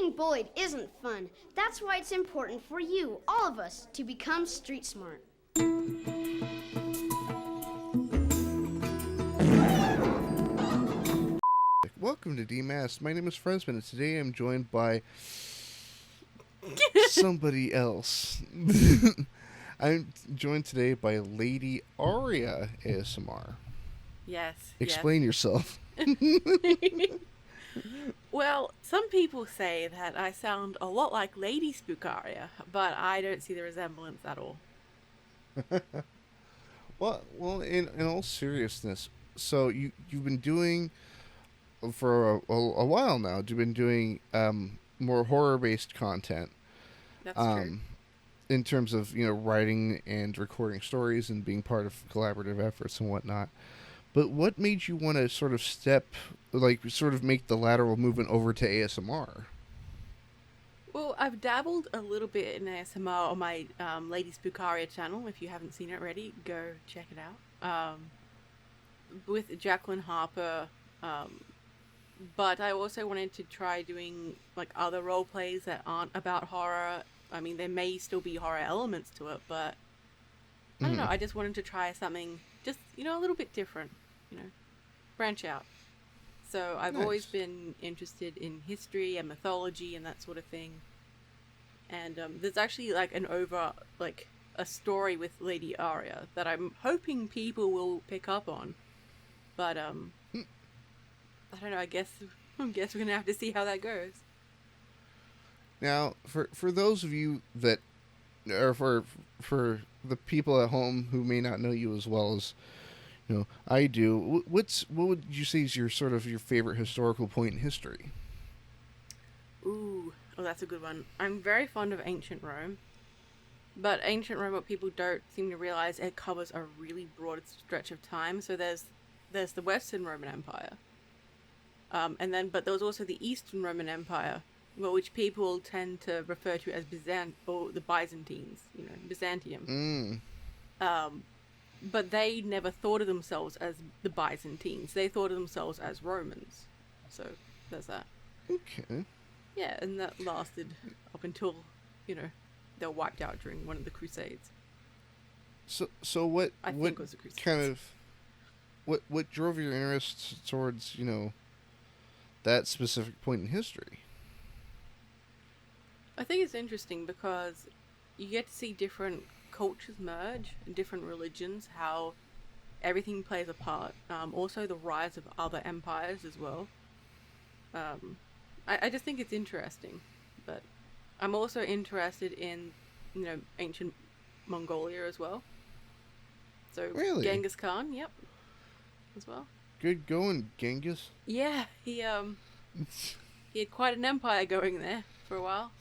Being bullied isn't fun. That's why it's important for you, all of us, to become street smart. Welcome to Demasked. My name is Fresman, and today I'm joined by somebody else. I'm joined today by Lady Aria ASMR. Yes. Explain yourself. Well, some people say that I sound a lot like Lady Spookaria, but I don't see the resemblance at all. Well, in all seriousness, so you've been doing for a while now. You've been doing more horror-based content. That's true. In terms of writing and recording stories and being part of collaborative efforts and whatnot. But what made you want to sort of make the lateral movement over to ASMR? Well, I've dabbled a little bit in ASMR on my Lady Spookaria channel. If you haven't seen it already, go check it out. With Jacqueline Harper. But I also wanted to try doing like other role plays that aren't about horror. I mean, there may still be horror elements to it, but I don't know. I just wanted to try something just, a little bit different, branch out. So I've always been interested in history and mythology and that sort of thing. And there's actually like a story with Lady Aria that I'm hoping people will pick up on. But I don't know. I guess we're gonna have to see how that goes. Now, for those of you that, or for the people at home who may not know you as well as I do, what would you say is your favorite historical point in history? Ooh, that's a good one. I'm very fond of ancient Rome, but ancient Rome, what people don't seem to realize, it covers a really broad stretch of time. So there's the Western Roman Empire, but there was also the Eastern Roman Empire, which people tend to refer to as the Byzantines, Byzantium. But they never thought of themselves as the Byzantines. They thought of themselves as Romans. So there's that. Okay. Yeah, and that lasted up until, they were wiped out during one of the Crusades. So what think it was the Crusades. Kind of what drove your interest towards, that specific point in history? I think it's interesting because you get to see different cultures merge and different religions, how everything plays a part. Also the rise of other empires as well. I just think it's interesting. But I'm also interested in, ancient Mongolia as well. So really? Genghis Khan, yep, as well. Good going, Genghis. Yeah, he had quite an empire going there for a while.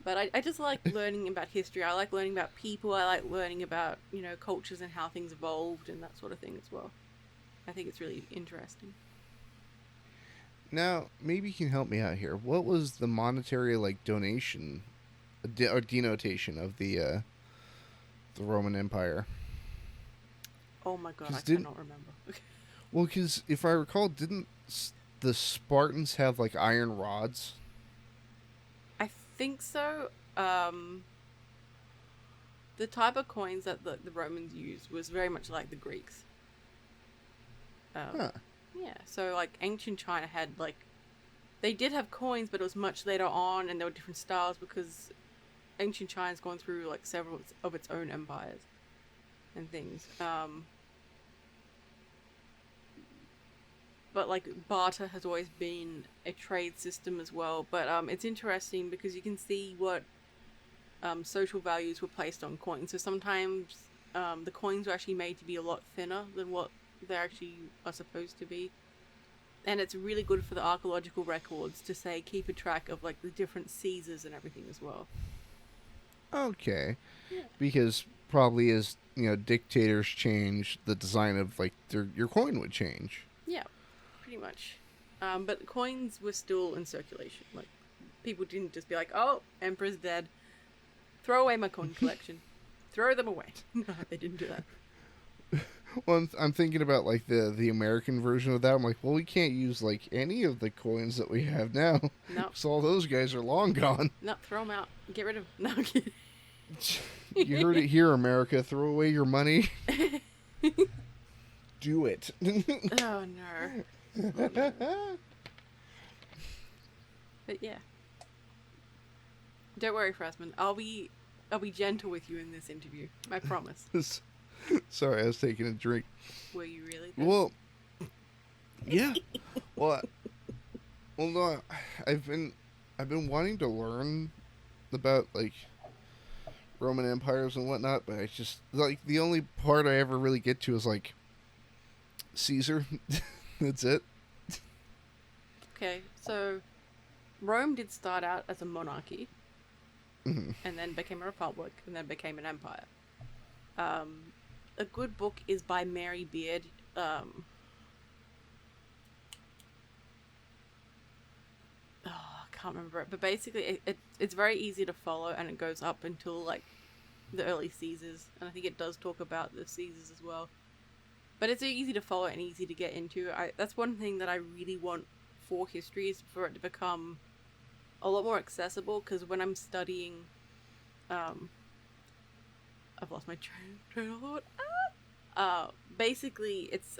But I just like learning about history. I like learning about people. I like learning about, cultures and how things evolved and that sort of thing as well. I think it's really interesting. Now, maybe you can help me out here. What was the monetary, donation or denotation of the Roman Empire? Oh my god, I cannot remember. Well, because if I recall, didn't the Spartans have, iron rods? I think so. The type of coins that the Romans used was very much like the Greeks. Yeah, so ancient China had they did have coins, but it was much later on, and there were different styles because ancient China's gone through several of its own empires and things. But barter has always been a trade system as well. But it's interesting because you can see what social values were placed on coins. So sometimes the coins were actually made to be a lot thinner than what they actually are supposed to be. And it's really good for the archaeological records to keep a track of the different Caesars and everything as well. Okay. Yeah. Because probably as dictators change, the design of your coin would change. Yeah. Pretty much. But coins were still in circulation. People didn't just be oh, Emperor's dead. Throw away my coin collection. Throw them away. No, they didn't do that. Well, I'm thinking about like the American version of that. I'm like, well, we can't use like any of the coins that we have now, No, so all those guys are long gone. no, throw them out. Get rid of. No, I'm kidding. You heard it here, America. Throw away your money. Do it. Oh no. But yeah. Don't worry, Frasman. I'll be gentle with you in this interview. I promise. Sorry, I was taking a drink. Were you really? Though? Well, yeah. Well, no, I've been wanting to learn about like Roman empires and whatnot, but I just like the only part I ever really get to is like Caesar. That's it. Okay, so Rome did start out as a monarchy, Mm-hmm. and then became a republic, and then became an empire. A good book is by Mary Beard. I can't remember it, but basically it's very easy to follow, and it goes up until like the early Caesars, and I think it does talk about the Caesars as well. But it's easy to follow and easy to get into. That's one thing that I really want for history, is for it to become a lot more accessible, because when I'm studying, I've lost my train of thought. Basically, it's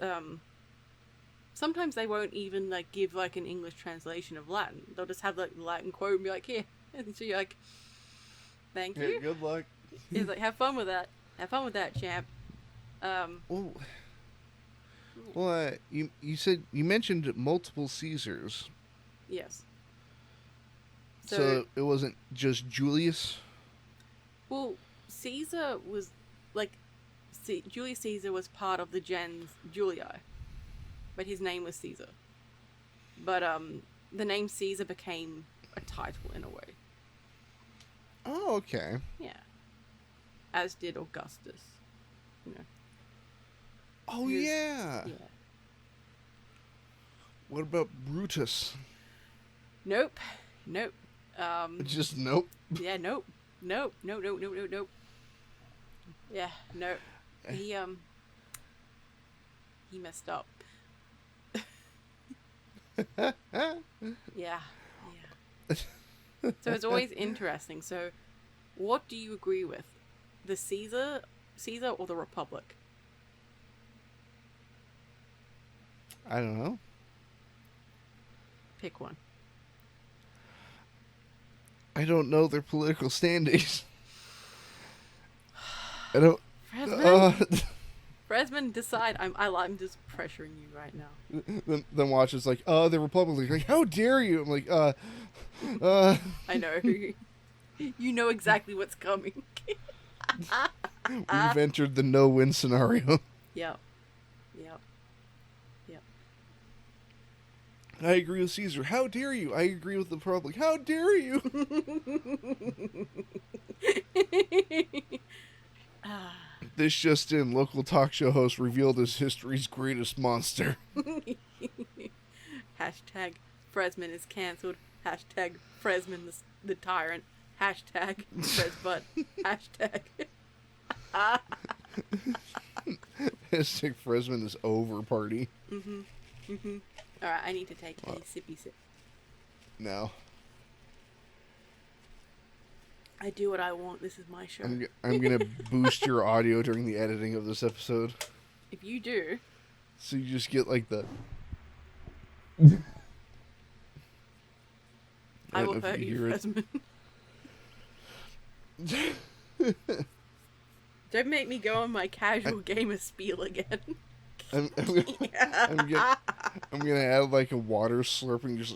sometimes they won't even like give like an English translation of Latin. They'll just have like the Latin quote and be like, here, and so you're like, thank you. Yeah, good luck. It's like, have fun with that. Have fun with that, champ. You said you mentioned multiple Caesars. Yes. So it wasn't just Julius? Well, Caesar was, like, Julius Caesar was part of the gens Julii, but his name was Caesar. But, the name Caesar became a title in a way. Oh, okay. Yeah. As did Augustus. You know. Oh, yeah. Yeah. What about Brutus? Nope. Just nope. Yeah, nope. Nope. Yeah, nope. He messed up. Yeah. So it's always interesting. So, what do you agree with? The Caesar or the Republic? I don't know. Pick one. I don't know their political standings. I don't. Fresman, decide. I'm just pressuring you right now. Then watch it's like, the Republic. Like, how dare you? I'm like, I know. You know exactly what's coming. We've entered the no-win scenario. Yep. I agree with Caesar. How dare you? I agree with the Republic. How dare you? This just in, local talk show host revealed as history's greatest monster. Hashtag Fresman is cancelled. Hashtag Fresman the tyrant. Hashtag Fresbutt. Hashtag. Hashtag Fresman is over party. Alright, I need to take a sippy sip. No. I do what I want. This is my show. I'm gonna boost your audio during the editing of this episode. If you do... So you just get like the... I will hurt you, Fresman. Don't make me go on my casual gamer spiel again. I'm gonna add like a water slurping just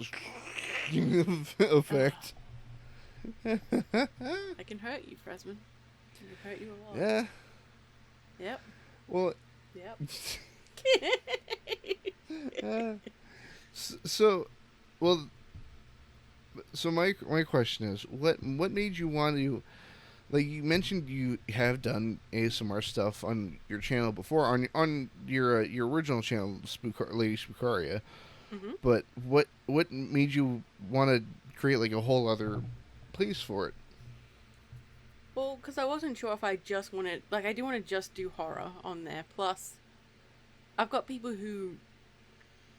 effect. I can hurt you, Fresman. I can hurt you a lot. Yeah. Yep. Well. Yep. So my question is, what made you want to, like, you mentioned you have done ASMR stuff on your channel before, on your original channel, Lady Spookaria, but what made you want to create like a whole other place for it? Well, because I wasn't sure if I just wanted, like, I do want to just do horror on there. Plus, I've got people who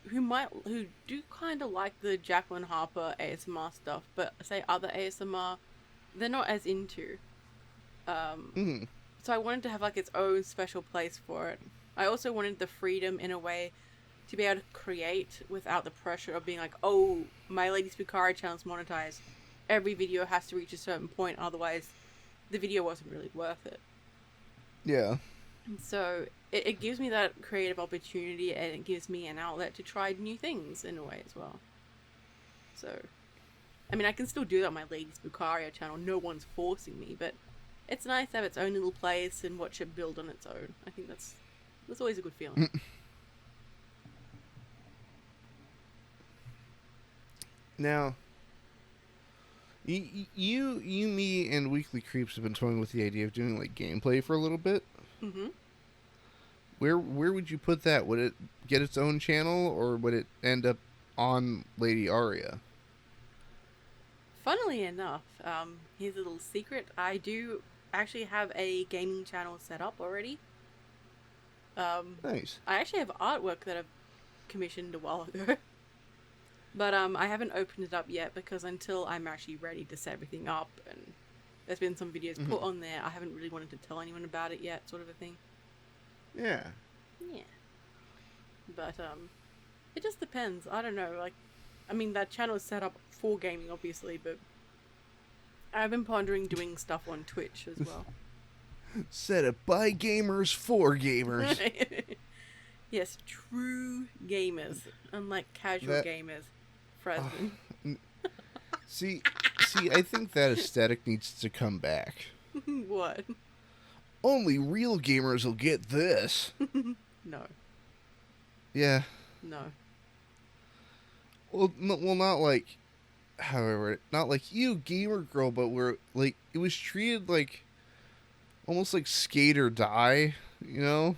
do kind of like the Jacqueline Harper ASMR stuff, but say other ASMR, they're not as into. Mm-hmm. So I wanted to have like its own special place for it. I also wanted the freedom in a way to be able to create without the pressure of being like, oh, my Lady Spukari channel's monetized. Every video has to reach a certain point, otherwise the video wasn't really worth it. Yeah. And so it gives me that creative opportunity, and it gives me an outlet to try new things in a way as well. So, I mean, I can still do that on my Lady Spukari channel. No one's forcing me, but it's nice to have its own little place and watch it build on its own. I think that's always a good feeling. Now, you, me, and Weekly Creeps have been toying with the idea of doing like gameplay for a little bit. Mm-hmm. Where would you put that? Would it get its own channel, or would it end up on Lady Aria? Funnily enough, here's a little secret. I do actually have a gaming channel set up already. Nice. I actually have artwork that I've commissioned a while ago. But I haven't opened it up yet because until I'm actually ready to set everything up, and there's been some videos put on there, I haven't really wanted to tell anyone about it yet, sort of a thing. Yeah. Yeah. But it just depends. I don't know. Like, I mean, that channel is set up for gaming, obviously, but I've been pondering doing stuff on Twitch as well. Set up by gamers for gamers. Yes, true gamers, unlike casual gamers. Fresman. See, I think that aesthetic needs to come back. What? Only real gamers will get this. No. Yeah. No. Well, not like, however, not like you, gamer girl, but we're like, it was treated like, almost like skate or die, you know?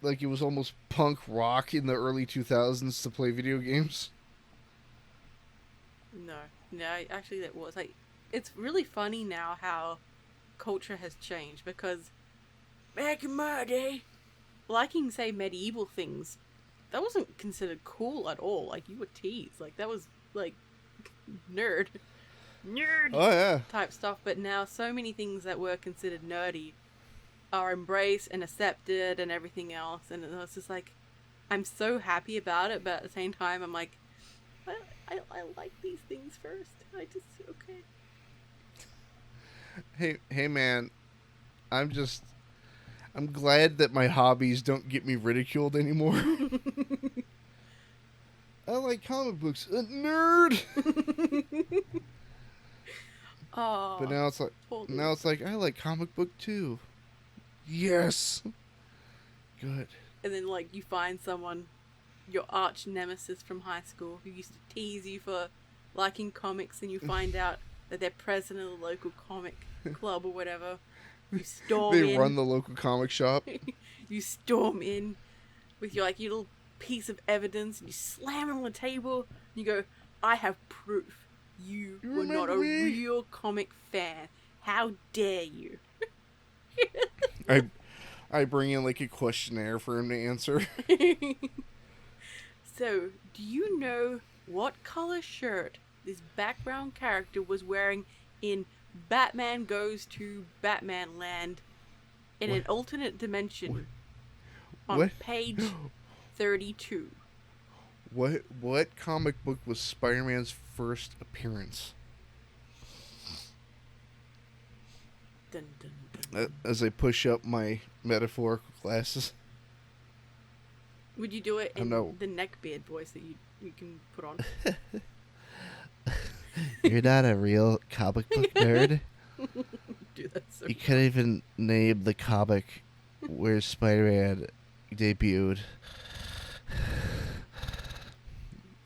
Like it was almost punk rock in the early 2000s to play video games. No, actually that was like, it's really funny now how culture has changed, because back in my day, liking, say, medieval things, that wasn't considered cool at all. Like, you were teased. Like, that was like nerd Oh yeah, type stuff. But now so many things that were considered nerdy are embraced and accepted and everything else, and it's just like, I'm so happy about it, but at the same time I'm like, I like these things first. Okay. Hey man, I'm glad that my hobbies don't get me ridiculed anymore. I like comic books, nerd. Oh, but now it's like I like comic book too. Yes. Good. And then, like, you find someone, your arch nemesis from high school, who used to tease you for liking comics, and you find out that they're president of the local comic club or whatever. You storm in. They run the local comic shop. You storm in with your, like, your little piece of evidence, and you slam it on the table, and you go, I have proof. You were not a real comic fan. How dare you? I bring in like a questionnaire for him to answer. So, do you know what color shirt this background character was wearing in Batman Goes to Batman Land in an alternate dimension on page 32? What comic book was Spider-Man's first appearance? Dun, dun, dun. As I push up my metaphorical glasses. Would you do it in no. the neckbeard voice that you can put on? You're not a real comic book nerd. Dude, that's so You couldn't even name the comic where Spider-Man debuted.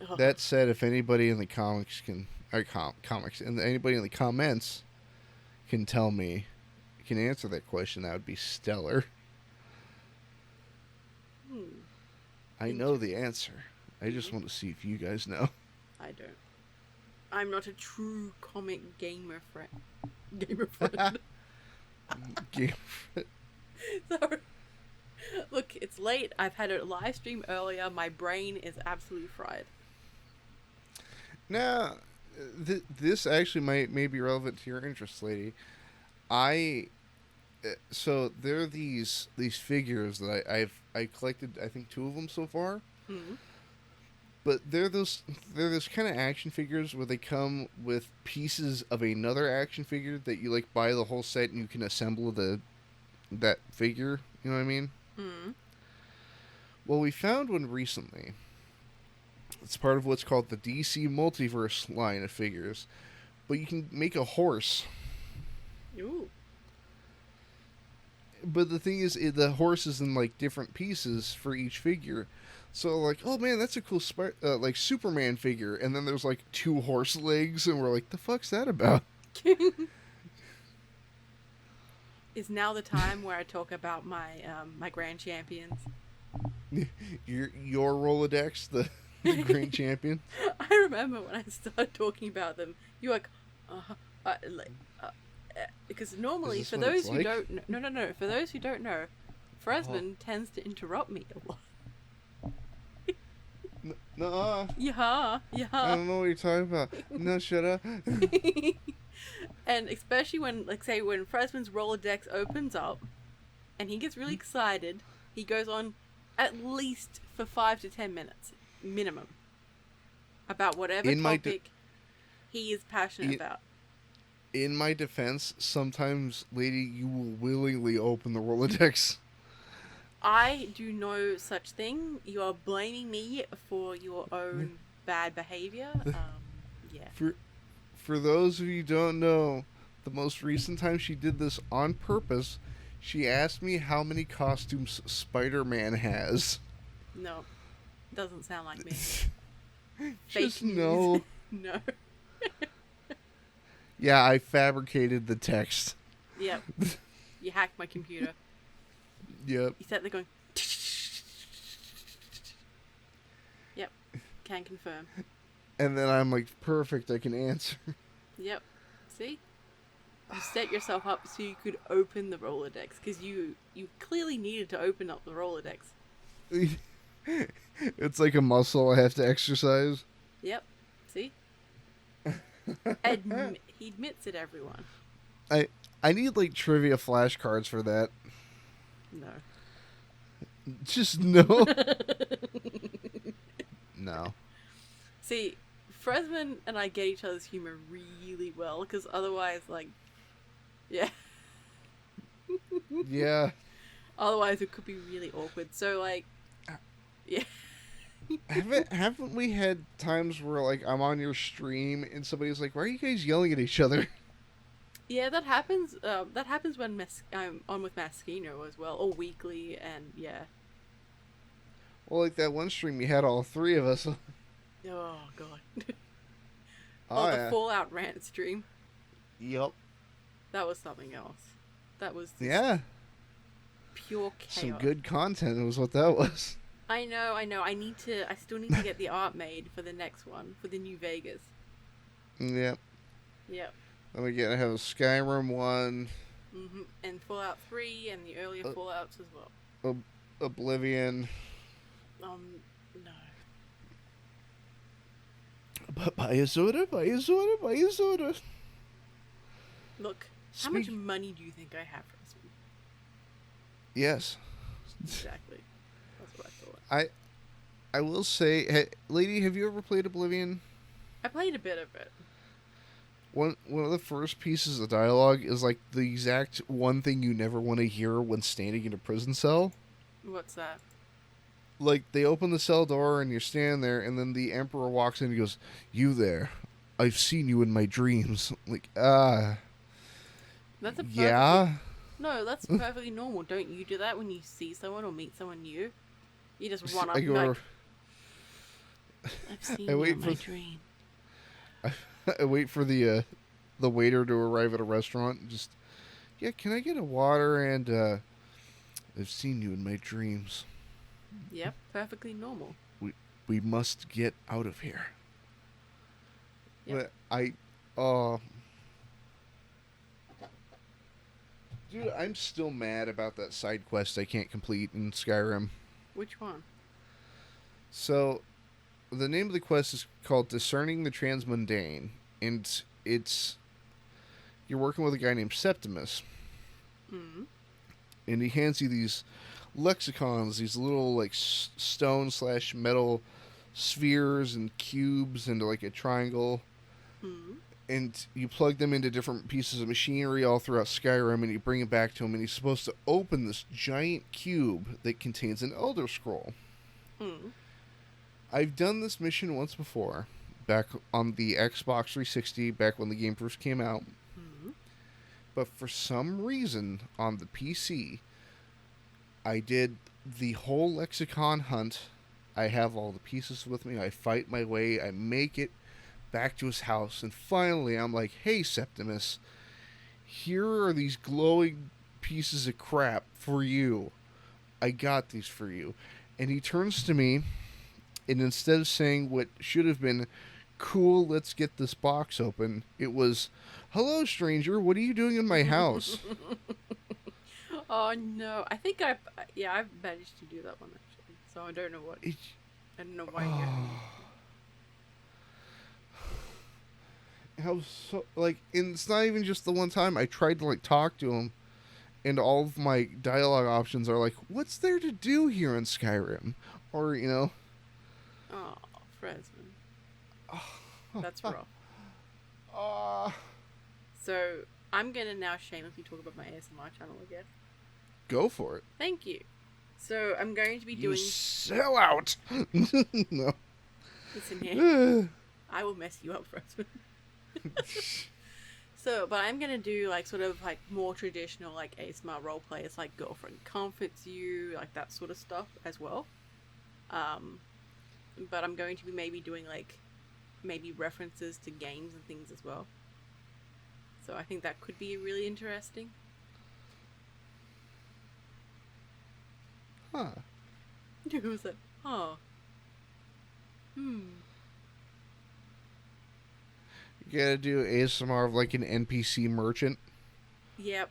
Oh. That said, if anybody in the comics and anybody in the comments can tell me, can answer that question, that would be stellar. I know the answer. I just want to see if you guys know. I don't. I'm not a true comic gamer friend. Gamer friend. Game. Sorry. Look, it's late. I've had a live stream earlier. My brain is absolutely fried. Now, this actually may be relevant to your interest, lady. I so there are these figures that I collected. I think 2 of them so far. Hmm. But they're those kind of action figures where they come with pieces of another action figure that you like buy the whole set and you can assemble that figure. You know what I mean? Hmm. Well, we found one recently. It's part of what's called the DC Multiverse line of figures, but you can make a horse. Ooh. But the thing is, the horse is in like different pieces for each figure. So like, oh man, that's a cool like Superman figure, and then there's like 2 horse legs, and we're like, the fuck's that about? Is now the time where I talk about my my grand champions. Your Rolodex, the Grand Champion. I remember when I started talking about them, you were like, like, because normally, for those who don't, no, for those who don't know, Fresman tends to interrupt me a lot. No, Yeah. I don't know what you're talking about. No, shut up. And especially when, like, say, when Fresman's Rolodex opens up, and he gets really excited, he goes on at least for 5 to 10 minutes minimum about whatever topic he is passionate about. In my defense, sometimes, lady, you will willingly open the Rolodex. I do no such thing. You are blaming me for your own bad behavior. Yeah. For those of you who don't know, the most recent time she did this on purpose, she asked me how many costumes Spider-Man has. No, doesn't sound like me. Just Fake news. no. No. Yeah, I fabricated the text. Yep. You hacked my computer. Yep. You sat there going. Yep. Can confirm. And then I'm like, perfect, I can answer. Yep. See? You set yourself up so you could open the Rolodex, because you clearly needed to open up the Rolodex. It's like a muscle I have to exercise. Yep. See? He admits it, everyone. I need like trivia flashcards for that. No. Just no. No. See, Fresman and I get each other's humor really well, because otherwise, like, yeah. Yeah. Otherwise, it could be really awkward. So, like, yeah. Haven't we had times where like I'm on your stream and somebody's like, "Why are you guys yelling at each other?" Yeah, that happens. That happens when I'm on with Maskino as well, or weekly, and yeah. Well, like that one stream we had all 3 of us. Oh god. Oh, the yeah. Fallout rant stream. Yep. That was something else. That was Yeah. pure chaos. Some good content was what that was. I know. I still need to get the art made for the next one, for the New Vegas. Yep. Yep. Then we have a Skyrim one. Mm-hmm. And Fallout 3 and the earlier Fallouts as well. Oblivion. No. But buy a soda, buy a soda, buy a soda. Look, how much money do you think I have, Fresman? Yes. Exactly. That's what I thought. I will say, lady, have you ever played Oblivion? I played a bit of it. One of the first pieces of dialogue is like the exact one thing you never want to hear when standing in a prison cell. What's that? Like, they open the cell door and you're standing there, and then the Emperor walks in and goes, "You there. I've seen you in my dreams." Like, That's a yeah? No, that's perfectly normal. Don't you do that when you see someone or meet someone new? You just run up I and go, be like, I've seen you in my dream. I wait for the waiter to arrive at a restaurant and just, "Yeah, can I get a water and, I've seen you in my dreams. Yep, perfectly normal. We must get out of here." Yep. But Dude, I'm still mad about that side quest I can't complete in Skyrim. Which one? So, the name of the quest is called Discerning the Transmundane, and it's you're working with a guy named Septimus, Mm. and he hands you these lexicons, these little like stone slash metal spheres and cubes into like a triangle, Mm. and you plug them into different pieces of machinery all throughout Skyrim, and you bring it back to him, and he's supposed to open this giant cube that contains an Elder Scroll. Mm. I've done this mission once before, back on the Xbox 360, back when the game first came out. Mm. But for some reason, on the PC, I did the whole lexicon hunt. I have all the pieces with me. I fight my way. I make it back to his house. And finally, I'm like, hey, Septimus, here are these glowing pieces of crap for you. I got these for you. And he turns to me, and instead of saying what should have been, cool, let's get this box open, it was, hello, stranger, what are you doing in my house? Oh no! I think I've managed to do that one actually. So I don't know what. I don't know why you're. I was so like, and it's not even just the one time. I tried to like talk to him, and all of my dialogue options are like, "What's there to do here in Skyrim?" Or Oh, Fresman. That's rough. So I'm gonna now shamelessly talk about my ASMR channel again. Go for it. Thank you. So I'm going to be doing. Sell out. No. Listen here. I will mess you up, Fresman. So, but I'm gonna do like sort of like more traditional like ASMR role plays, like girlfriend comforts you, like that sort of stuff as well. But I'm going to be maybe doing like maybe references to games and things as well. So I think that could be really interesting. Huh. Who was it? Oh. You gotta do ASMR of like an NPC merchant. Yep.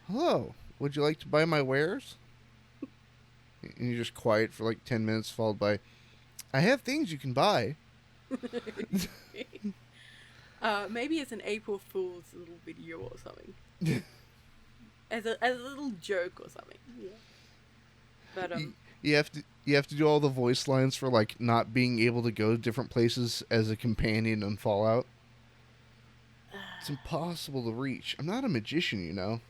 Hello, would you like to buy my wares? And you're just quiet for like 10 minutes, followed by, I have things you can buy. Maybe it's an April Fool's little video or something. as a little joke or something. Yeah. But you have to do all the voice lines for like not being able to go to different places as a companion in Fallout. It's impossible to reach. I'm not a magician, you know.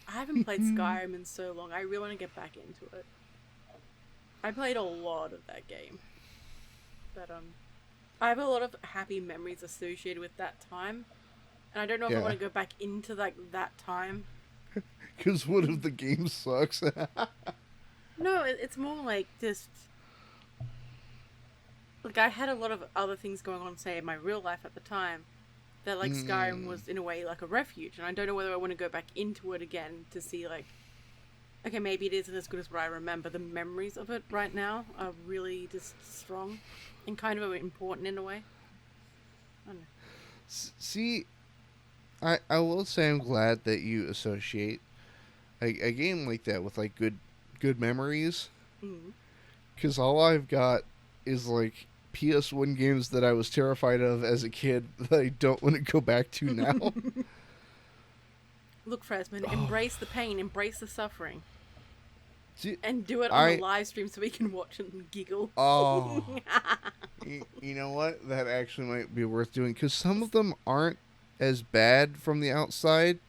I haven't played Skyrim in so long. I really want to get back into it. I played a lot of that game. But I have a lot of happy memories associated with that time. And I don't know if I want to go back into like that time. Because what if the game sucks? No, it's more like just... Like, I had a lot of other things going on, say, in my real life at the time, that, like, Skyrim was, in a way, like a refuge. And I don't know whether I want to go back into it again to see, like... Okay, maybe it isn't as good as what I remember. The memories of it right now are really just strong and kind of important in a way. I don't know. See, I will say I'm glad that you associate a game like that with, like, good memories. Because all I've got is, like, PS1 games that I was terrified of as a kid that I don't want to go back to now. Look, Fresman, embrace the pain, embrace the suffering. See, and do it on the live stream so we can watch and giggle. Oh. You know what? That actually might be worth doing, because some of them aren't as bad from the outside,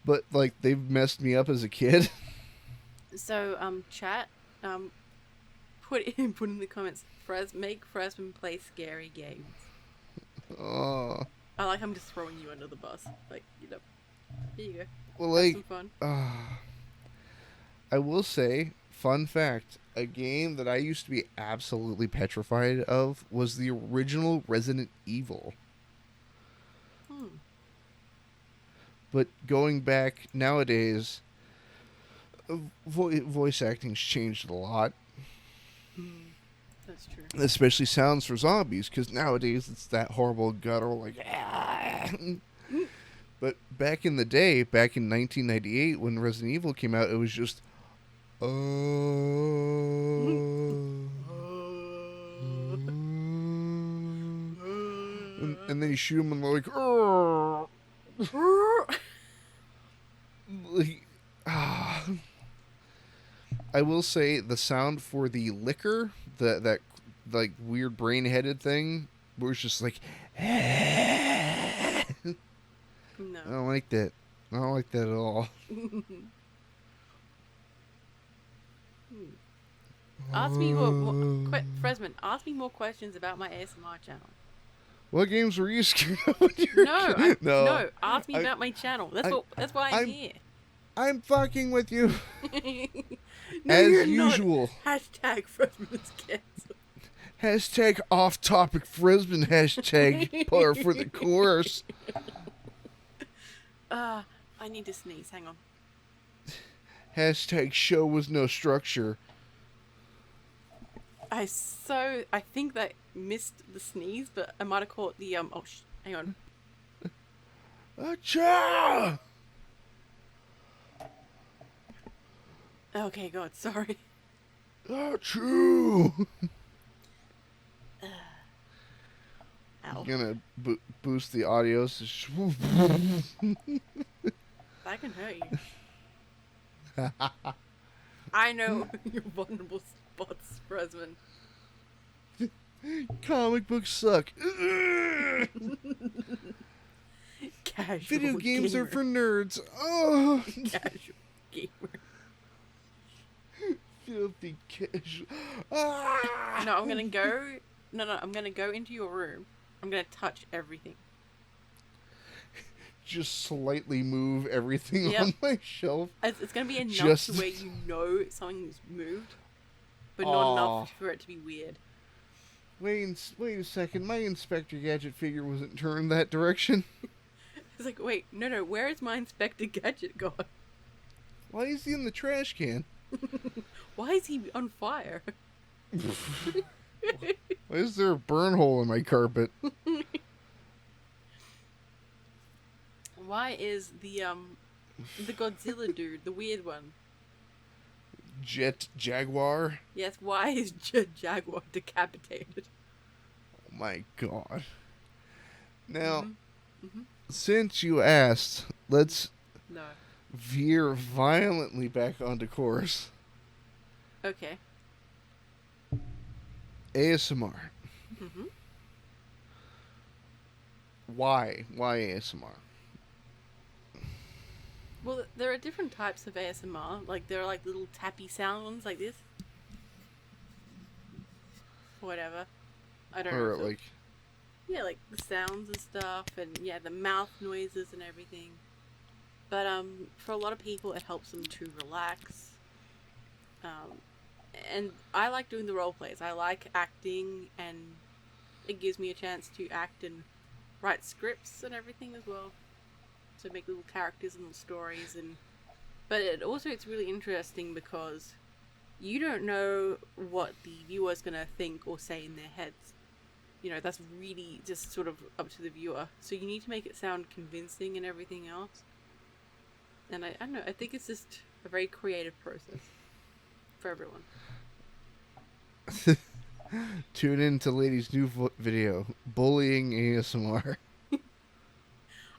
but, like, they've messed me up as a kid. So, chat, put in the comments, make Fresman play scary games. Oh. I like I'm just throwing you under the bus. Like, you know, here you go. Well, like, have some fun. I will say, fun fact, a game that I used to be absolutely petrified of was the original Resident Evil. But going back nowadays, voice acting's changed a lot. That's true. Especially sounds for zombies, because nowadays it's that horrible guttural, like, But back in the day, back in 1998, when Resident Evil came out, it was just, oh. And then you shoot them and they're like, oh. Like, I will say the sound for the liquor, that like weird brain-headed thing, was just like, No. I don't like that. I don't like that at all. Ask me more Fresman, ask me more questions about my ASMR channel. What games were you scared of when you were No, no. ask me about my channel. That's why I'm here. I'm fucking with you. No, as you're usual. Not. Hashtag Fresman is canceled. Hashtag off-topic Fresman. Hashtag par for the course. I need to sneeze. Hang on. Hashtag show with no structure. I think that missed the sneeze, but I might have caught the hang on. Achoo! Okay, God, sorry. Achoo! Ow. Gonna boost the audio. So That can hurt you. I know your vulnerable spots, Fresman. Comic books suck. Casual Video games gamer. are for nerds. Oh, Casual gamer. filthy casual. Ah! No, I'm gonna go. No, I'm gonna go into your room. I'm gonna touch everything. Just slightly move everything Yep. on my shelf. It's gonna be enough Just- to where you know something's moved, but not enough for it to be weird. Wait a second. My Inspector Gadget figure wasn't turned that direction. It's like, wait, no, where is my Inspector Gadget gone? Why is he in the trash can? Why is he on fire? Why is there a burn hole in my carpet? Why is the Godzilla dude, the weird one? Jet Jaguar? Yes, why is Jaguar decapitated? Oh my god. Now, Mhm. since you asked, let's No. veer violently back onto course. Okay. ASMR. Mhm. Why? Why ASMR? Well, there are different types of ASMR. Like, there are like little tappy sound ones like this. Whatever. I don't know. Or if like, yeah, like the sounds and stuff, and yeah, the mouth noises and everything. But for a lot of people, it helps them to relax. And I like doing the role plays. I like acting, and it gives me a chance to act and write scripts and everything as well. So make little characters and little stories, but it's really interesting because you don't know what the viewer's gonna think or say in their heads. You know, that's really just sort of up to the viewer. So you need to make it sound convincing and everything else. And I don't know, I think it's just a very creative process for everyone. tune in to Lady's new video, Bullying ASMR.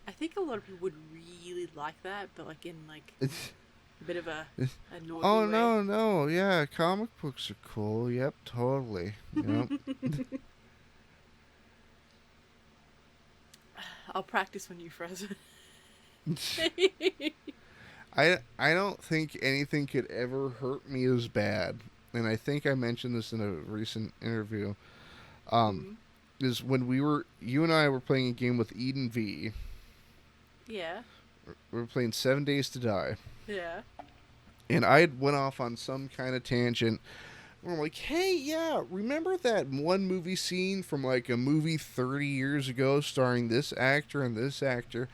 I think a lot of people would really like that, but like in like a bit of a naughty Oh, way. no, yeah, comic books are cool. Yep, totally. Yep. I'll practice on you, Frozen. I don't think anything could ever hurt me as bad, and I think I mentioned this in a recent interview. Is when you and I were playing a game with Eden V. Yeah. We were playing 7 Days to Die, Yeah. and I had went off on some kind of tangent. We're like, hey, yeah, remember that one movie scene from like a movie 30 years ago starring this actor and this actor?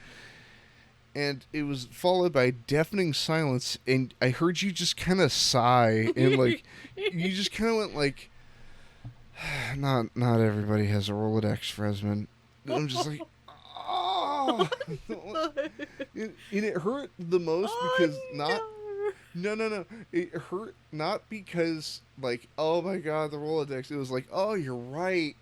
And it was followed by deafening silence, and I heard you just kind of sigh, and like, you just kind of went like, not everybody has a Rolodex, Fresman. And I'm just like, oh. oh, and it hurt the most because no. It hurt not because like, oh my god, the Rolodex. It was like, oh, you're right.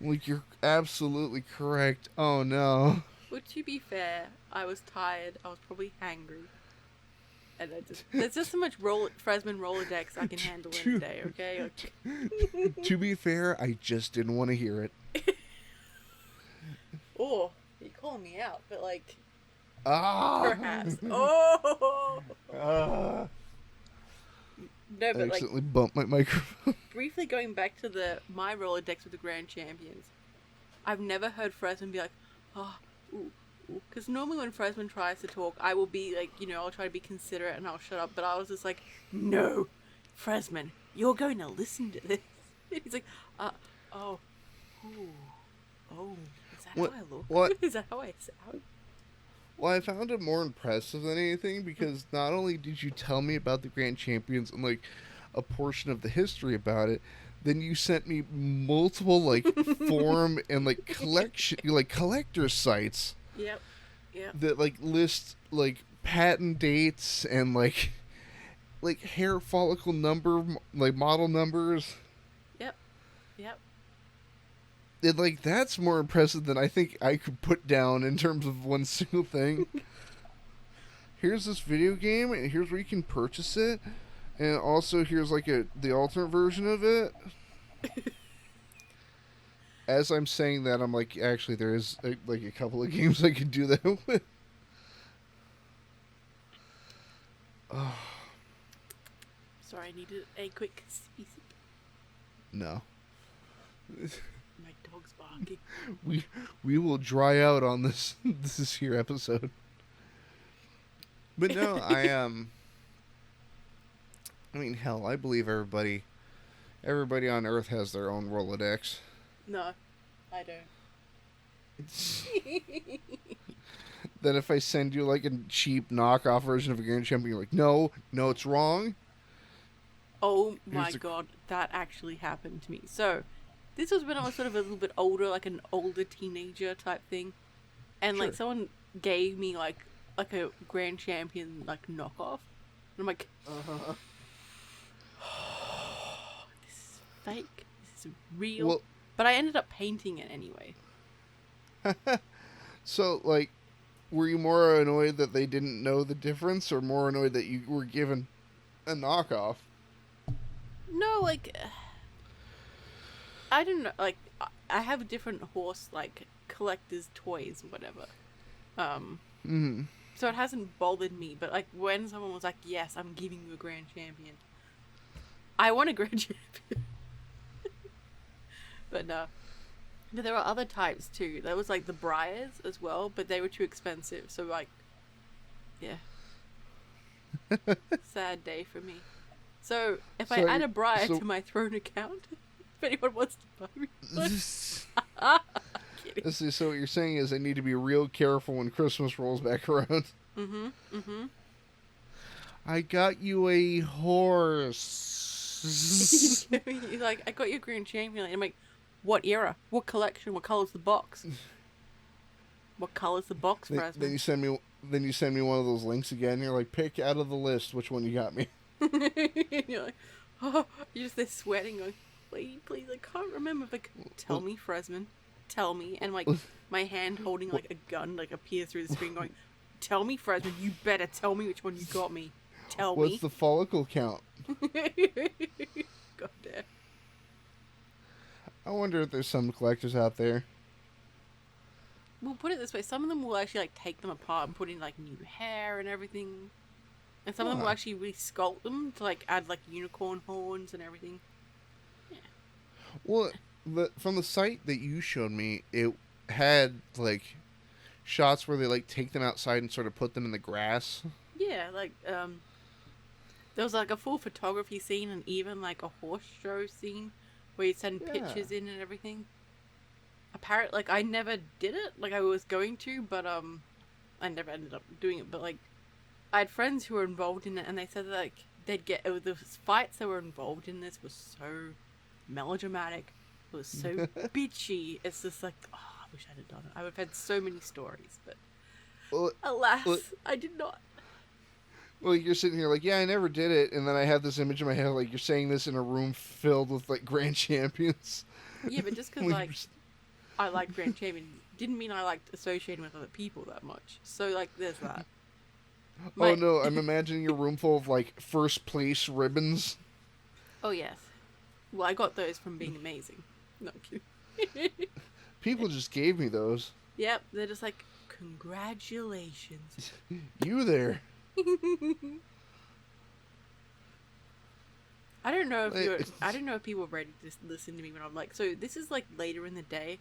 Like, you're absolutely correct. Oh no. Well, to be fair, I was tired. I was probably hangry. And there's just so much Fresman Rolodex I can handle in a day, okay? To be fair, I just didn't want to hear it. Oh, you're calling me out, but like, perhaps. Oh! No, I but like, accidentally bumped my microphone. briefly going back to my Rolodex with the Grand Champions, I've never heard Fresman be like, oh, ooh. Because normally when Fresman tries to talk, I will be like, I'll try to be considerate and I'll shut up. But I was just like, no, Fresman, you're going to listen to this. He's like, oh, is that how I look? What? Is that how I sound? Well, I found it more impressive than anything because not only did you tell me about the Grand Champions and like a portion of the history about it, then you sent me multiple like forum and like collector sites. Yep. That like list like patent dates and like hair follicle number, like model numbers. Yep. And like that's more impressive than I think I could put down in terms of one single thing. Here's this video game, and here's where you can purchase it, and also here's like the alternate version of it. As I'm saying that, I'm like, actually, there is like a couple of games I could do that with. Oh. Sorry, I needed a quick sip. No. My dog's barking. We will dry out on this here episode. But no, I mean, hell, I believe everybody on Earth has their own Rolodex. No, I don't. Then if I send you like a cheap knockoff version of a Grand Champion, you're like, no, it's wrong. Oh my god, that actually happened to me. So, this was when I was sort of a little bit older, like an older teenager type thing. And like someone gave me like a Grand Champion like knockoff. And I'm like, this is fake. This is real. Well, but I ended up painting it anyway. So, like, were you more annoyed that they didn't know the difference, or more annoyed that you were given a knockoff? No, like, I don't know. Like, I have different horse, like, collector's toys or whatever. So it hasn't bothered me. But, like, when someone was like, yes, I'm giving you a Grand Champion, I want a Grand Champion. But no. But there were other types too. There was like the Briars as well, but they were too expensive. So like, yeah. Sad day for me. So if I add a Briar to my Throne account, if anyone wants to buy me one. Kidding. So what you're saying is I need to be real careful when Christmas rolls back around. I got you a horse. You're like, I got you a Grand Champion. I'm like, what era? What collection? What color's the box? What color's the box, Fresman? Then you send me one of those links again. You're like, pick out of the list which one you got me. You're like, oh, you're just there sweating, going, please, I can't remember. Like, tell me, Fresman, tell me. And like, my hand holding like a gun, like appears through the screen, going, tell me, Fresman, you better tell me which one you got me. Tell me. What's the follicle count? God damn. I wonder if there's some collectors out there. We'll put it this way: some of them will actually like take them apart and put in like new hair and everything, and some of them will actually re-sculpt them to like add like unicorn horns and everything. Yeah. Well, from the site that you showed me, it had like shots where they like take them outside and sort of put them in the grass. Yeah, like there was like a full photography scene and even like a horse show scene where you send pictures in and everything. Apparently, like, I never did it. Like, I was going to, but, I never ended up doing it. But, like, I had friends who were involved in it, and they said that, like, the fights that were involved in this was so melodramatic. It was so bitchy. It's just like, oh, wish I'd have done it. I would have had so many stories, but Well, alas, well- I did not. Well, you're sitting here like, yeah, I never did it, and then I have this image in my head like you're saying this in a room filled with like grand champions. Yeah, but just because like I liked Grand Champion didn't mean I liked associating with other people that much. So like, there's that. Oh no, I'm imagining a room full of like first place ribbons. Oh yes. Well, I got those from being amazing. No, I'm kidding. People just gave me those. Yep, they're just like, congratulations. You there? I don't know if people are ready to listen to me when I'm like, so this is like later in the day,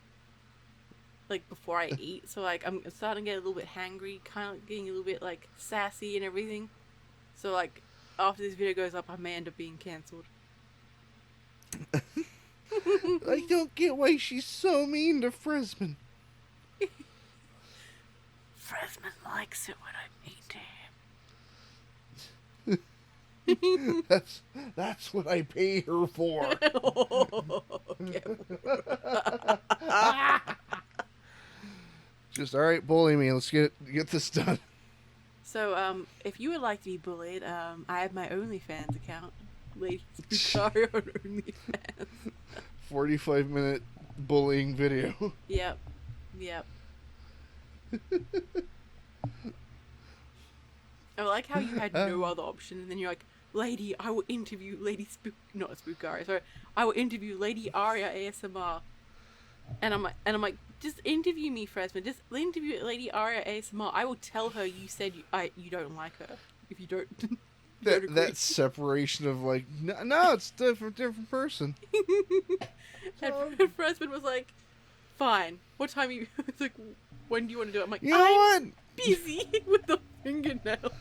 like before I eat, so like I'm starting to get a little bit hangry, kind of getting a little bit like sassy and everything. So like after this video goes up, I may end up being cancelled. I don't get why she's so mean to Fresman. Fresman likes it when I'm mean to him. That's what I pay her for. Just all right, bully me. Let's get this done. So, if you would like to be bullied, I have my OnlyFans account, Ladies Bucario on OnlyFans. 45-minute bullying video. Yep. I like how you had no other option, and then you're like, "Lady, I will interview Lady Spookaria. Sorry, I will interview Lady Aria ASMR." And I'm like, just interview me, Fresman. Just interview Lady Aria ASMR. I will tell her you said you don't like her if you don't. that separation of like, no, it's different person. And Fresman was like, "Fine. What time are you?" It's like, "When do you want to do it?" I'm like, You know what? Busy with the fingernail.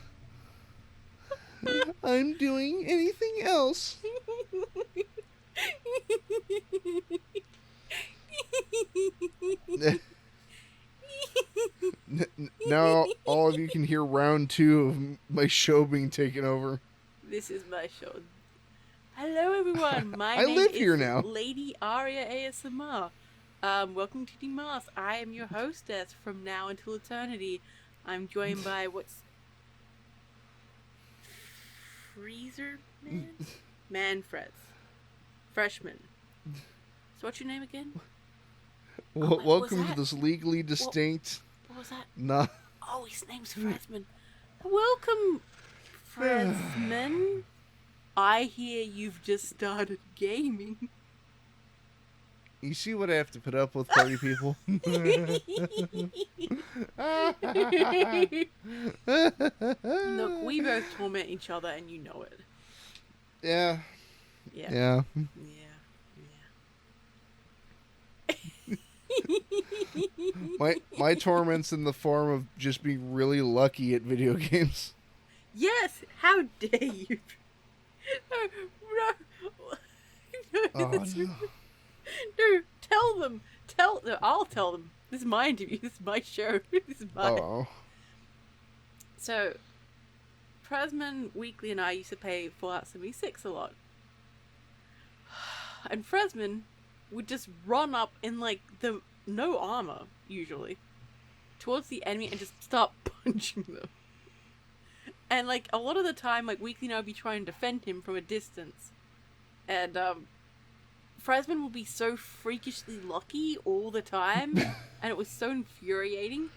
I'm doing anything else. Now all of you can hear round 2 of my show being taken over. This is my show. Hello, everyone. My I name live is here now. Lady Aria ASMR. Welcome to Demasked. I am your hostess from now until eternity. I'm joined by Freezer Man? Freshman. So what's your name again? Welcome to this legally distinct. What was that? Nah. Oh, his name's Fresman. Welcome, Fresman. I hear you've just started gaming. You see what I have to put up with, party people? Look, we both torment each other, and you know it. Yeah. Yeah. My torment's in the form of just being really lucky at video games. Yes. How dare you? No. Oh, no. No, tell them. I'll tell them. This is my interview. This is my show. This is my. Oh. So, Fresman Weekly and I used to play Fallout 76 a lot. And Fresman would just run up in, like, no armor, usually, towards the enemy and just start punching them. And, like, a lot of the time, like, Weekly and I would be trying to defend him from a distance. And, Fresman would be so freakishly lucky all the time, and it was so infuriating.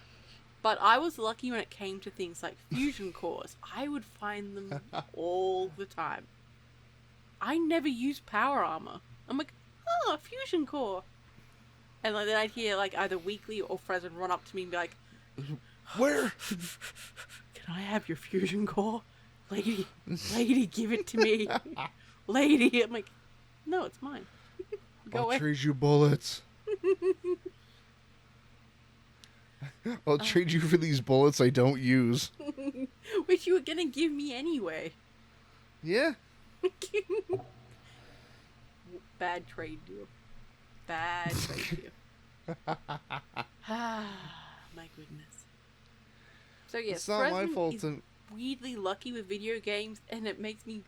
But I was lucky when it came to things like fusion cores. I would find them all the time. I never used power armor. I'm like, oh, fusion core. And like, then I'd hear like either Weekly or Fresman run up to me and be like, Where? "Can I have your fusion core? Lady, give it to me. Lady." I'm like, "No, it's mine. Go I'll away." trade you bullets. I'll trade you for these bullets I don't use. Which you were gonna give me anyway. Yeah. Bad trade deal. Bad trade deal. My goodness. So yes, It's not my Fresman fault. is weirdly lucky with video games, and it makes me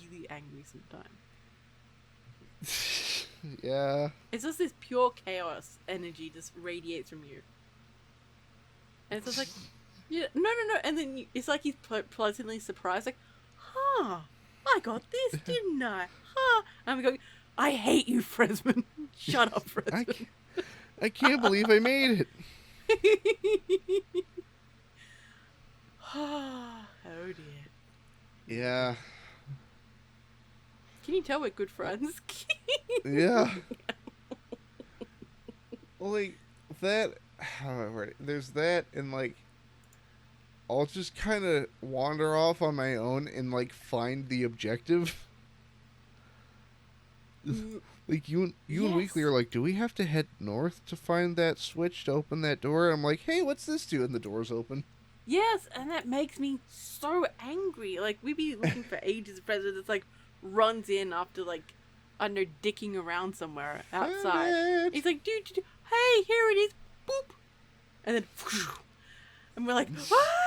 really angry sometimes. Yeah. It's just this pure chaos energy just radiates from you. And it's just like, yeah, no. And then it's like he's pleasantly surprised, like, huh, I got this, didn't I? Huh. And I'm going, I hate you, Fresman. Shut up, Fresman. I can't believe I made it. Oh dear. Yeah. Can you tell we're good friends? Yeah. Well, like, that... How do I word it? There's that, and, like... I'll just kind of wander off on my own and, like, find the objective. Like, you and Weekly are like, do we have to head north to find that switch to open that door? I'm like, hey, what's this do? And the door's open. Yes, and that makes me so angry. Like, we'd be looking for ages. President that's like runs in after, like, I don't know, dicking around somewhere outside. He's like, dude, hey, here it is. Boop. And then, and we're like, ah!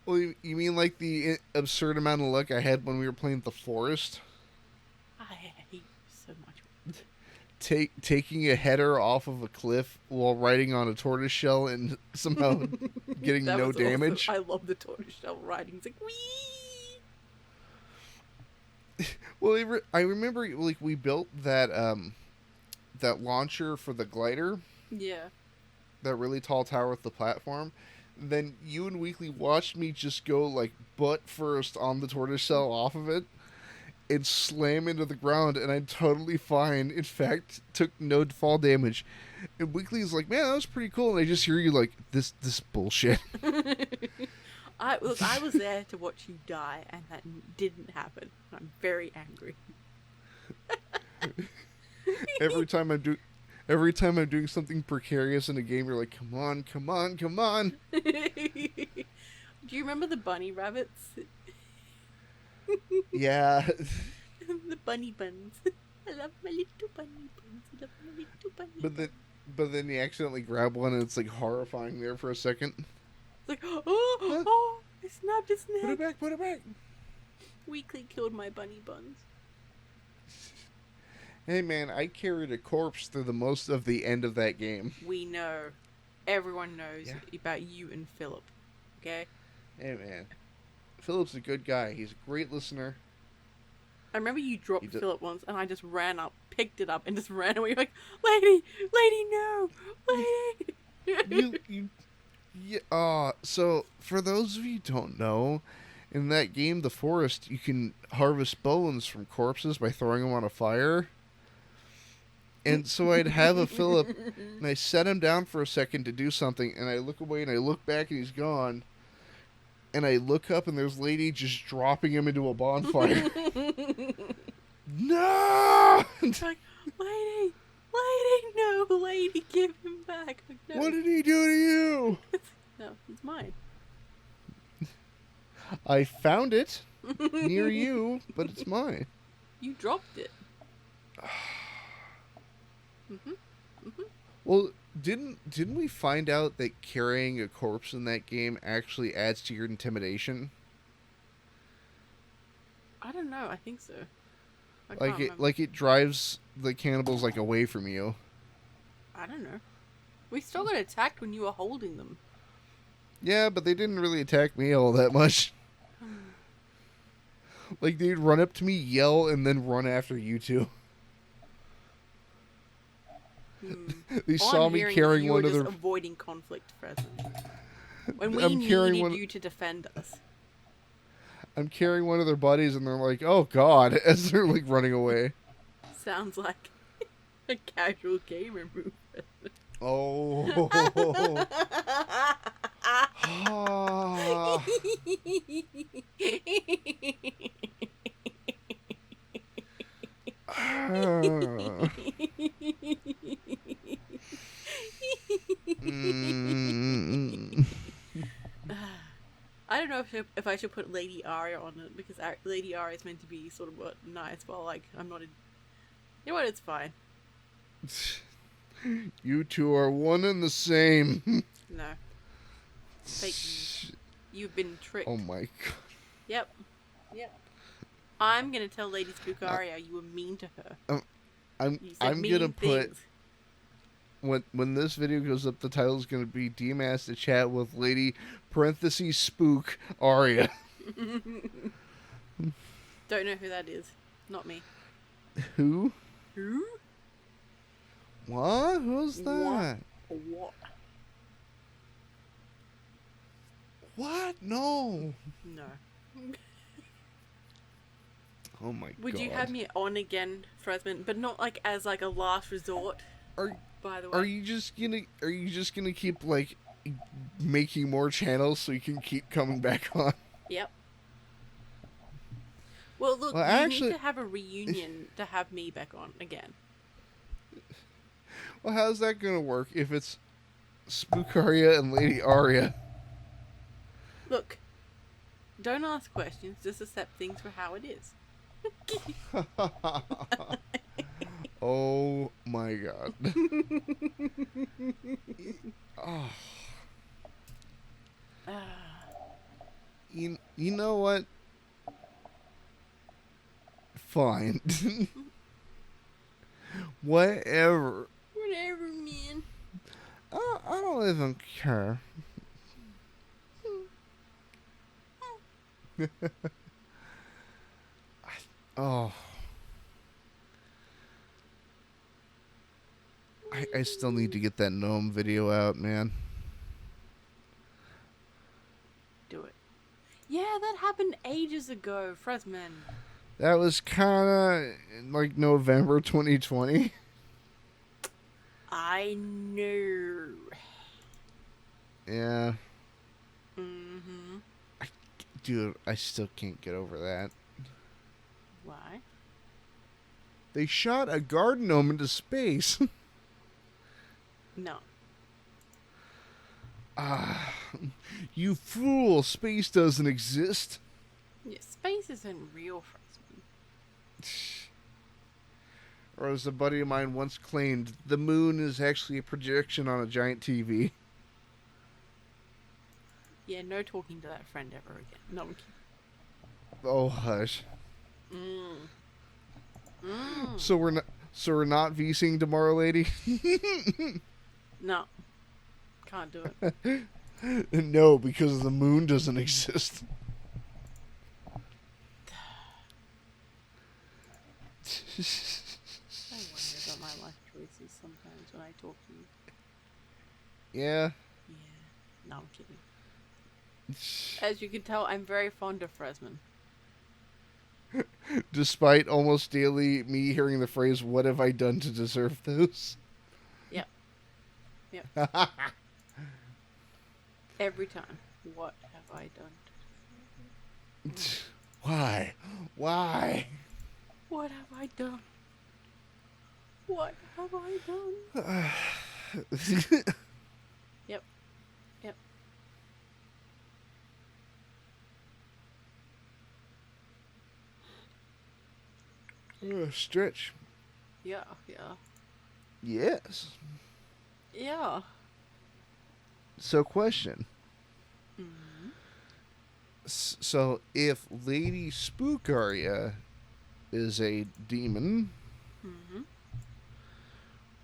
Well, you mean like the absurd amount of luck I had when we were playing The Forest? I hate you so much. Taking a header off of a cliff while riding on a tortoiseshell and somehow getting no damage. Awesome. I love the tortoiseshell riding. It's like, wee! Well, I remember, like, we built that that launcher for the glider. Yeah. That really tall tower with the platform. Then you and Weekly watched me just go, like, butt first on the tortoiseshell off of it and slam into the ground, and I'm totally fine. In fact, took no fall damage. And Weekly's like, man, that was pretty cool. And I just hear you like, this bullshit. I was there to watch you die, and that didn't happen. I'm very angry. Every time I'm doing something precarious in a game, you're like, come on, come on, come on. Do you remember the bunny rabbits? Yeah. The bunny buns. I love my little bunny buns. I love my little bunny buns. But then you accidentally grab one and it's like horrifying there for a second. It's like, oh, I snapped its neck. Put it back. Weekly killed my bunny buns. Hey man, I carried a corpse through the most of the end of that game. We know. Everyone knows about you and Philip. Okay? Hey man. Philip's a good guy. He's a great listener. I remember you dropped Philip once, and I just ran up, picked it up, and just ran away. You're like, lady, no, lady. So for those of you who don't know, in that game, The Forest, you can harvest bones from corpses by throwing them on a fire. And so I'd have a Philip, and I set him down for a second to do something, and I look away, and I look back, and he's gone. And I look up, and there's Lady just dropping him into a bonfire. No! It's like, lady, no, lady, give him back. Like, no. What did he do to you? No, it's mine. I found it near you, but it's mine. You dropped it. Well, didn't we find out that carrying a corpse in that game actually adds to your intimidation? I don't know. I think so. Like it drives the cannibals like away from you. I don't know. We still got attacked when you were holding them. Yeah, but they didn't really attack me all that much. Like they'd run up to me, yell, and then run after you two. They saw me carrying one of their... avoiding conflict, present. When we needed you to defend us. I'm carrying one of their buddies, and they're like, "Oh God!" as they're like running away. Sounds like a casual gamer move. Oh. I don't know if I should put Lady Aria on it, because Lady Aria is meant to be sort of nice, but like I'm not. You know what? It's fine. You two are one and the same. No. Fake news. You've been tricked. Oh my God. Yep. I'm gonna tell Lady Spook Aria you were mean to her. I'm You said mean gonna put things. when this video goes up, the title is gonna be Demasked Chat with Lady parentheses Spook Aria. Don't know who that is. Not me. Who? Who? What? Who's that? What? What? No. No. Oh my god. Would you have me on again, Fresman? But not like as like a last resort. By the way. Are you just gonna keep like making more channels so you can keep coming back on? Yep. Well, look, Well, you actually- need to have a reunion to have me back on again. Well, how's that gonna work if it's Spookaria and Lady Aria? Look, don't ask questions, just accept things for how it is. Oh my god. Oh. You know what? Fine. Whatever. Whatever, man. I don't even care. Oh. I still need to get that gnome video out, man. Do it. Yeah, that happened ages ago, Fresman. That was kind of like November 2020. I know. Yeah. Mm-hmm. Dude, I still can't get over that. Why? They shot a garden gnome into space. No. Ah, you fool! Space doesn't exist. Yeah, space isn't real, Fresman. Or as a buddy of mine once claimed, the moon is actually a projection on a giant TV. Yeah, no talking to that friend ever again. No, I'm kidding. Oh hush. Mm. So we're not VCing tomorrow, lady. No. Can't do it. No, because the moon doesn't exist. I wonder about my life choices sometimes when I talk to you. Yeah. Yeah. No, I'm kidding. As you can tell, I'm very fond of Fresman. Despite almost daily me hearing the phrase, "What have I done to deserve those?" Yep. Yep. Every time. What have I done? Why? Why? What have I done? What have I done? Yep. Yep. Stretch. Yeah. Yeah. Yes. Yeah. So, question. Mm-hmm. So, if Lady Spookaria is a demon, Mm-hmm.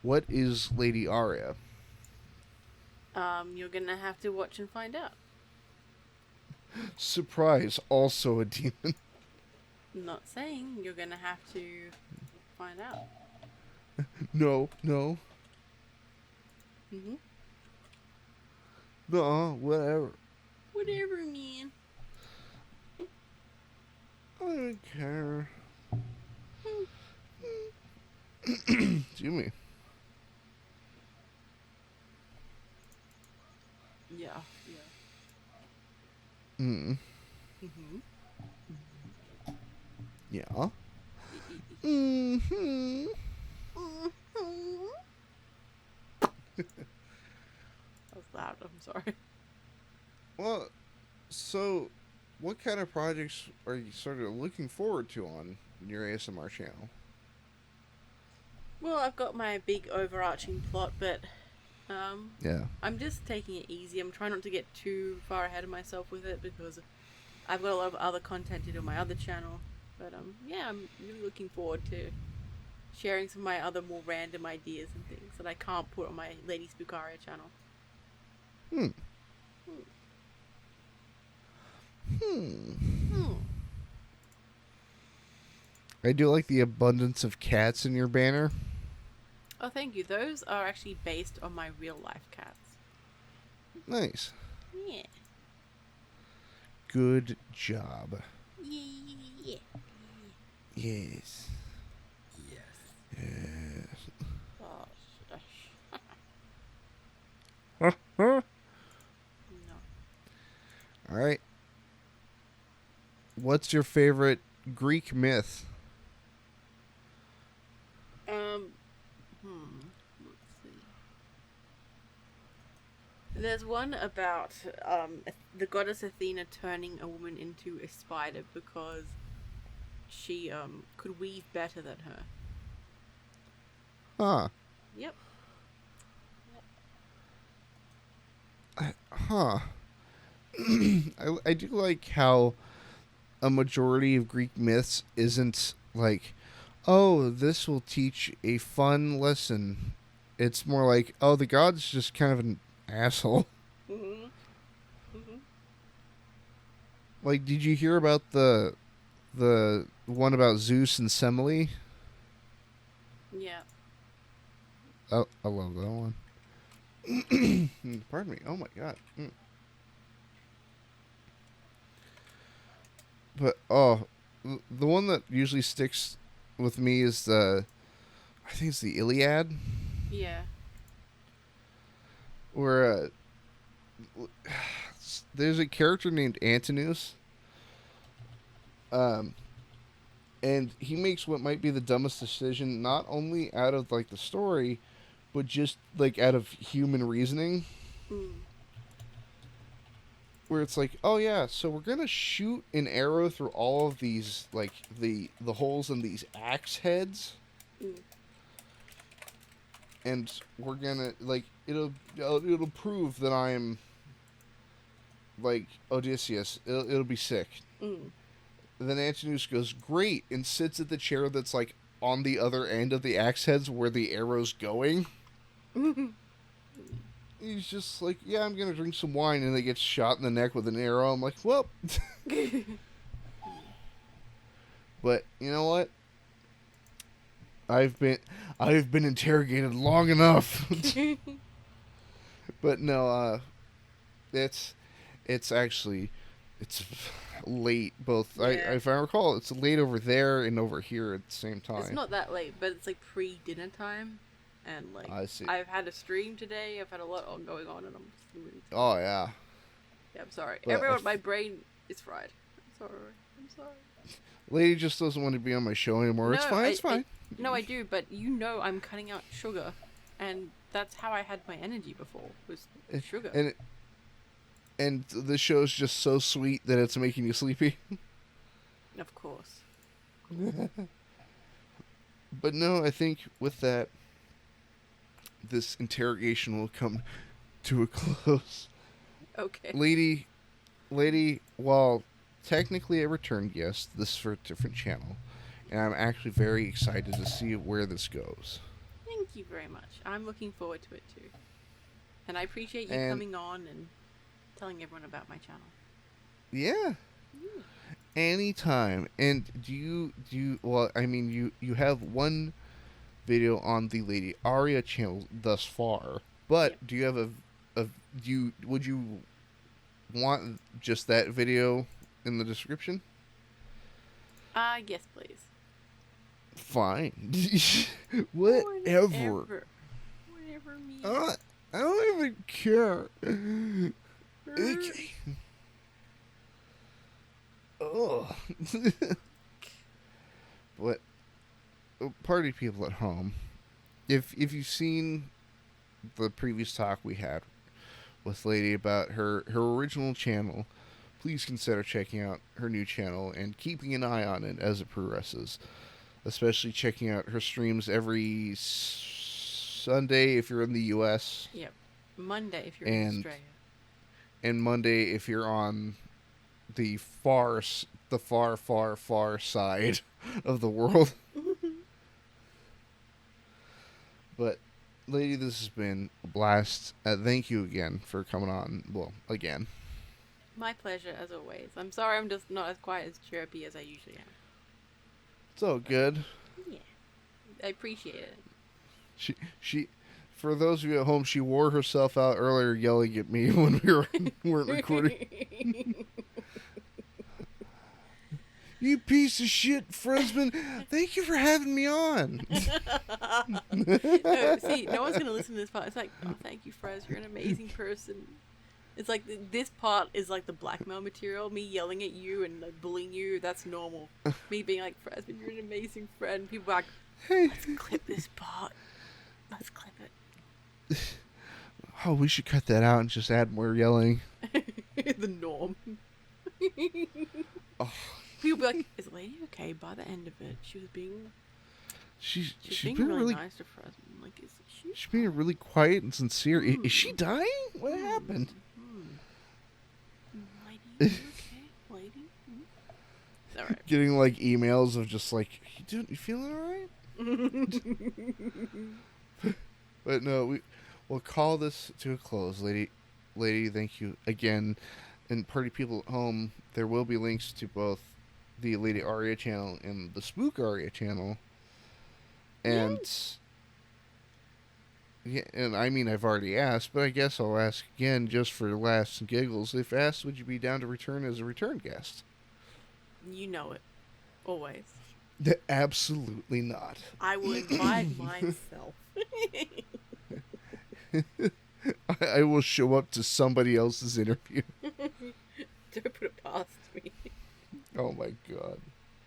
what is Lady Aria? You're gonna have to watch and find out. Surprise, also a demon. Not saying you're gonna have to find out. No. Mm-hmm. No, whatever. Whatever, man. I don't care. Excuse me. Yeah. Mm. Mm-hmm. Yeah. Mm-hmm. That was loud. I'm sorry. Well, so what kind of projects are you sort of looking forward to on your ASMR channel? Well, I've got my big overarching plot, but Yeah. I'm just taking it easy. I'm trying not to get too far ahead of myself with it because I've got a lot of other content to do on my other channel. But yeah, I'm really looking forward to sharing some of my other more random ideas and things that I can't put on my Lady Spookaria channel. Hmm. Hmm. Hmm. I do like the abundance of cats in your banner. Oh, thank you. Those are actually based on my real life cats. Nice. Yeah. Good job. Yeah. Yes. Yes. Yes. Oh, All no. right. What's your favorite Greek myth? Um. Let's see. There's one about the goddess Athena turning a woman into a spider because she could weave better than her. Huh. Yep. Huh. I do like how a majority of Greek myths isn't like, oh, this will teach a fun lesson. It's more like, oh, the god's just kind of an asshole. Mhm. Mhm. Like, did you hear about the one about Zeus and Semele? Yeah. Oh, I love that one. Pardon me. Oh my god. But the one that usually sticks with me is I think it's the Iliad, Yeah. where there's a character named Antinous, um, and he makes what might be the dumbest decision, not only out of like the story, but just like out of human reasoning. Mm. Where it's like, oh yeah, so we're gonna shoot an arrow through all of these like the holes in these axe heads, Mm. and we're gonna like it'll prove that I'm like Odysseus. It'll be sick. Mm. And then Antinous goes great and sits at the chair that's like on the other end of the axe heads where the arrow's going. He's just like, yeah, I'm gonna drink some wine, and they get shot in the neck with an arrow. I'm like, well, but you know what? I've been interrogated long enough. But no, it's actually it's late. Both Yeah. if I recall, it's late over there and over here at the same It's time. not that late, but it's like pre-dinner time, and like I see. I've had a stream today. I've had a lot going on, and I'm just really tired. Oh yeah. Yeah, I'm sorry. But Everyone, my brain is fried. I'm sorry. I'm sorry. Lady just doesn't want to be on my show anymore. It's fine. It's fine. No, I do, but you know I'm cutting out sugar, and that's how I had my energy before, was sugar. And the show's just so sweet that it's making you sleepy. Of course. But no, I think with that, this interrogation will come to a close. Okay. Lady, while technically a return guest, this is for a different channel, and I'm actually very excited to see where this goes. Thank you very much. I'm looking forward to it too. And I appreciate you And- coming on and telling everyone about my channel. Yeah. Anytime. And do you well, I mean you have one video on the Lady Aria channel thus far, but Yep. do you have would you want just that video in the description? Yes, please. Fine. Whatever. Whatever me. I don't even care. Okay. Oh. But party people at home, if you've seen the previous talk we had with Lady about her original channel, please consider checking out her new channel and keeping an eye on it as it progresses. Especially checking out her streams every Sunday if you're in the U.S. Yep. Monday if you're in And- Australia. and Monday if you're on the far, far, far side of the world. But, lady, this has been a blast. Thank you again for coming on. Well, again. My pleasure, as always. I'm sorry I'm just not as quiet as chirpy as I usually am. It's all good. Yeah. I appreciate it. She, for those of you at home, she wore herself out earlier yelling at me when weren't recording. You piece of shit, Fresman. Thank you for having me on. No, see, no one's going to listen to this part. It's like, oh, thank you, Fres. You're an amazing person. It's like, this part is like the blackmail material. Me yelling at you and like bullying you, that's normal. Me being like, Fresman, you're an amazing friend. People are like, Hey. let's clip this part. Let's clip it. Oh, we should cut that out and just add more yelling. The norm. Oh. People be like, is Lady okay? By the end of it, she was being... She's being been really nice to Fresman. Like, is she... She's being really quiet and sincere. Is she dying? What happened? Lady, you okay? Lady? Alright. Getting like emails of just like, you feeling alright? But no, we'll call this to a close, lady. Thank you again, and party people at home. There will be links to both the Lady Aria channel and the Spook Aria channel, and yeah, and I mean I've already asked, but I guess I'll ask again just for laughs and giggles. If asked, would you be down to return as a return guest? You know it. Always. Absolutely not. I would invite myself. I will show up to somebody else's interview. Don't put it past me. Oh my god.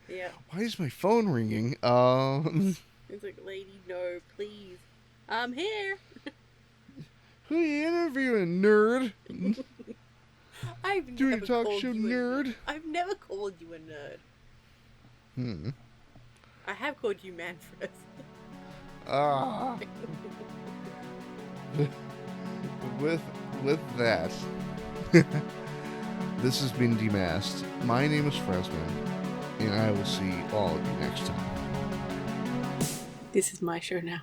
Yeah. Why is my phone ringing? It's like, lady, no, please. I'm here. Who are you interviewing, nerd? I've Do never you talk called show, you nerd? I've never called you a nerd. I have called you Manfred. Ah. With that, this has been Demasked. My name is Fresman, and I will see all of you next time. This is my show now.